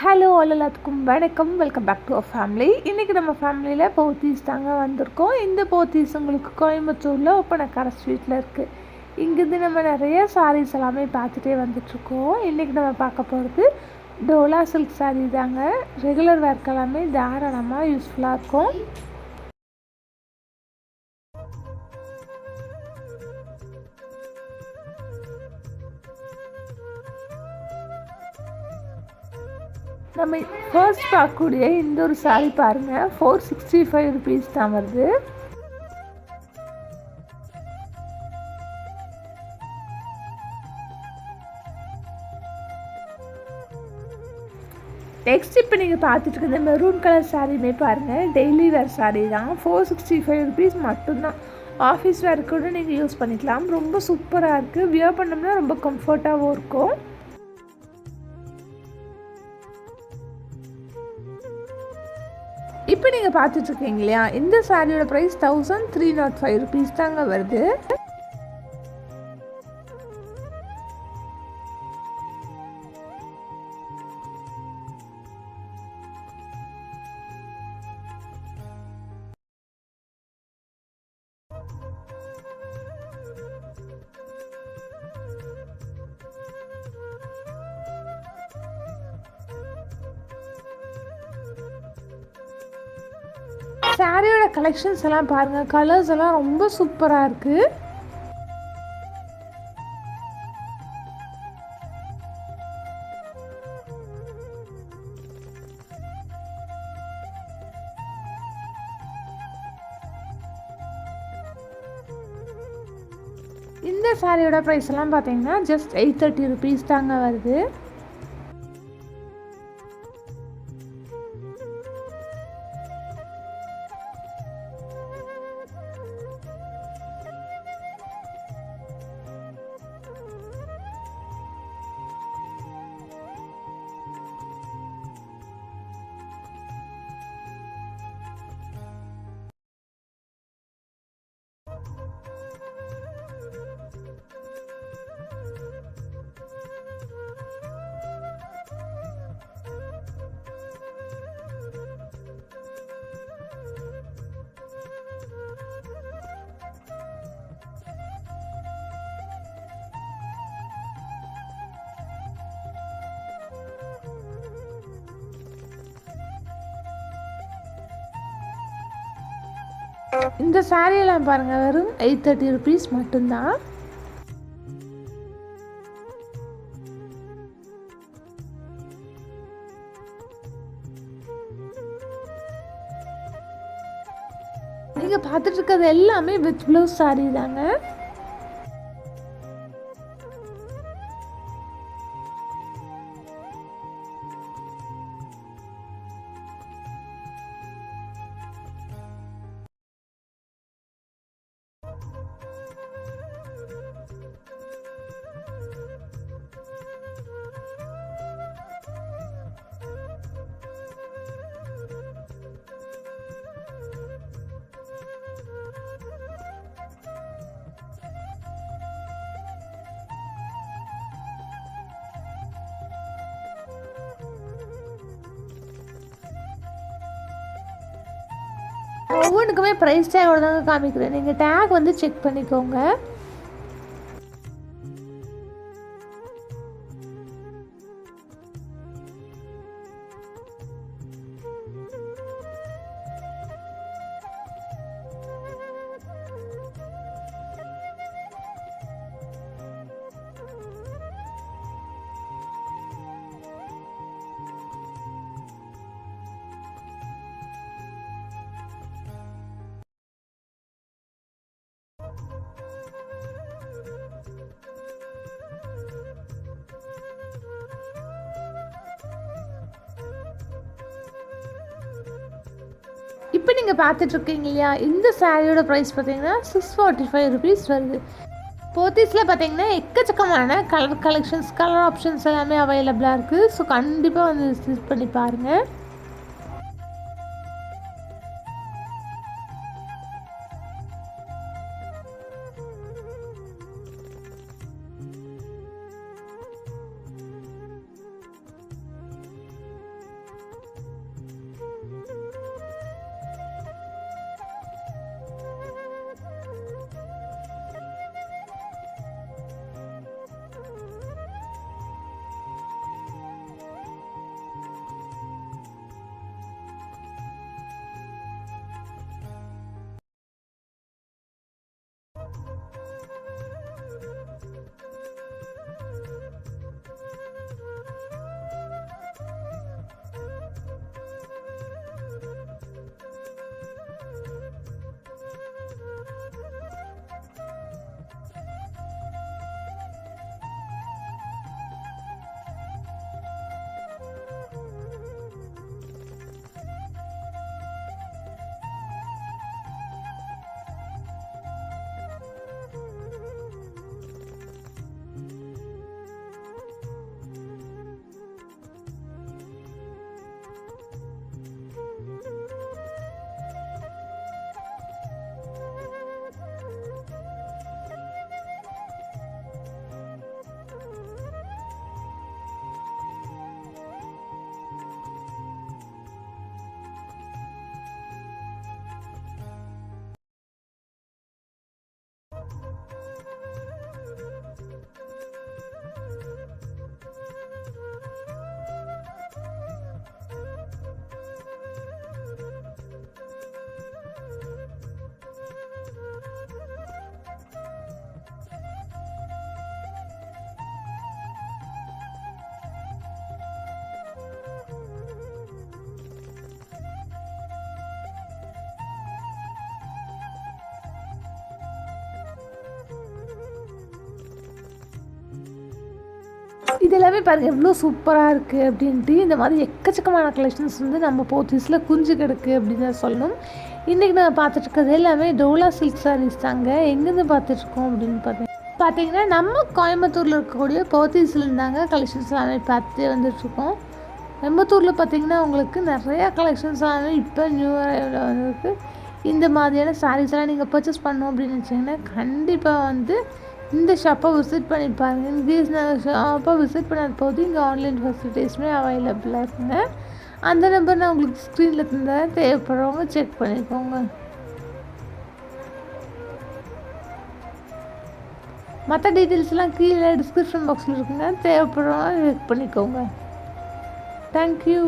Hello எல்லாத்துக்கும் வணக்கம். Welcome back to our family. இன்றைக்கி நம்ம ஃபேமிலியில் போத்தீஸ் தாங்க வந்திருக்கோம். இந்த போத்தீஸ் உங்களுக்கு கோயம்புத்தூரில் ஒப்பனக்கார ஸ்ட்ரீட்டில் இருக்குது. இங்கேருந்து நம்ம நிறைய சாரீஸ் எல்லாமே பார்த்துட்டே வந்துட்ருக்கோம். இன்றைக்கி நம்ம பார்க்க போகிறது டோலா சில்க் சாரீ தாங்க. ரெகுலர் வேர்க்கு எல்லாமே தாராளமாக யூஸ்ஃபுல்லாக இருக்கும். நம்ம ஃபர்ஸ்ட் பார்க்கக்கூடிய இந்த ஒரு சாரீ பாருங்கள், 465 ருபீஸ் தான் வருது. நெக்ஸ்ட் இப்போ நீங்கள் பார்த்துட்டு இருக்கிற மெரூன் கலர் சாரீமே பாருங்கள், டெய்லி வேர் சாரீ தான். 465 ருபீஸ் மட்டும்தான். ஆஃபீஸ் வேர் கூட நீங்கள் யூஸ் பண்ணிக்கலாம். ரொம்ப சூப்பராக இருக்குது. வியர் பண்ணோம்னா ரொம்ப கம்ஃபர்ட்டாகவும் இருக்கும். இப்போ நீங்கள் பார்த்துட்ருக்கீங்க இல்லையா, இந்த சாரியோட ப்ரைஸ் 1305 ருபீஸ் தாங்க வருது. சாரியோட கலெக்ஷன்ஸ் எல்லாம் பாருங்கள், கலர்ஸ் எல்லாம் ரொம்ப சூப்பராக இருக்குது. இந்த சாரியோட ப்ரைஸ் எல்லாம் பார்த்தீங்கன்னா ஜஸ்ட் 830 ருபீஸ் தாங்க வருது. இந்த சாரியெல்லாம் பாருங்கள், வெறும் 830 ருபீஸ் மட்டும்தான். நீங்கள் பார்த்துட்டு இருக்கிறது எல்லாமே வித் ப்ளவுஸ் சாரீ தாங்க. ஒவ்வொன்றுக்குமே ப்ரைஸ் டேக்கோட தாங்க காமிக்கிறேன். நீங்கள் டேக் வந்து செக் பண்ணிக்கோங்க. இப்போ நீங்கள் பார்த்துட்ருக்கீங்க இல்லையா, இந்த சாரியோட ப்ரைஸ் பார்த்தீங்கன்னா 645 ருபீஸ் வருது. போத்தீஸில் பார்த்தீங்கன்னா எக்கச்சக்கமான கலர் கலெக்ஷன்ஸ், கலர் ஆப்ஷன்ஸ் எல்லாமே அவைலபிளாக இருக்குது. ஸோ கண்டிப்பாக வந்து விசிட் பண்ணி பாருங்கள். இது எல்லாமே பாருங்கள் எவ்வளோ சூப்பராக இருக்குது அப்படின்ட்டு. இந்த மாதிரி எக்கச்சக்கமான கலெக்ஷன்ஸ் வந்து நம்ம போத்தீஸில் குஞ்சு கிடக்கு அப்படின்னு தான் சொல்லணும். இன்றைக்கி நம்ம பார்த்துட்ருக்கிறது எல்லாமே டோலா சில்க் சாரீஸ் தாங்க. எங்கேருந்து பார்த்துட்ருக்கோம் அப்படின்னு பார்த்தீங்கன்னா நம்ம கோயம்புத்தூரில் இருக்கக்கூடிய போத்தீஸில் இருந்தாங்க கலெக்ஷன்ஸ் எல்லாமே பார்த்து வந்துட்டுருக்கோம். கோயம்புத்தூரில் பார்த்திங்கன்னா உங்களுக்கு நிறையா கலெக்ஷன்ஸ் எல்லாமே இப்போ நியூ வந்துருக்கு. இந்த மாதிரியான சாரீஸ்லாம் நீங்கள் பர்ச்சேஸ் பண்ணோம் அப்படின்னு வச்சிங்கன்னா கண்டிப்பாக வந்து இந்த ஷாப்பை விசிட் பண்ணி பாருங்கள். இன்கேஸ் நான் ஷாப்பை விசிட் பண்ணாத போது இங்கே ஆன்லைன் ஃபெசிலிட்டிஸுமே அவைலபிளாக இருக்குங்க. அந்த நம்பர் நான் உங்களுக்கு ஸ்க்ரீனில் தந்தால் தேவைப்படுறவங்க செக் பண்ணிக்கோங்க. மற்ற டீட்டெயில்ஸ்லாம் கீழே டிஸ்கிரிப்ஷன் பாக்ஸில் இருக்குங்க. தேவைப்படுறவங்க செக் பண்ணிக்கோங்க. தேங்க்யூ.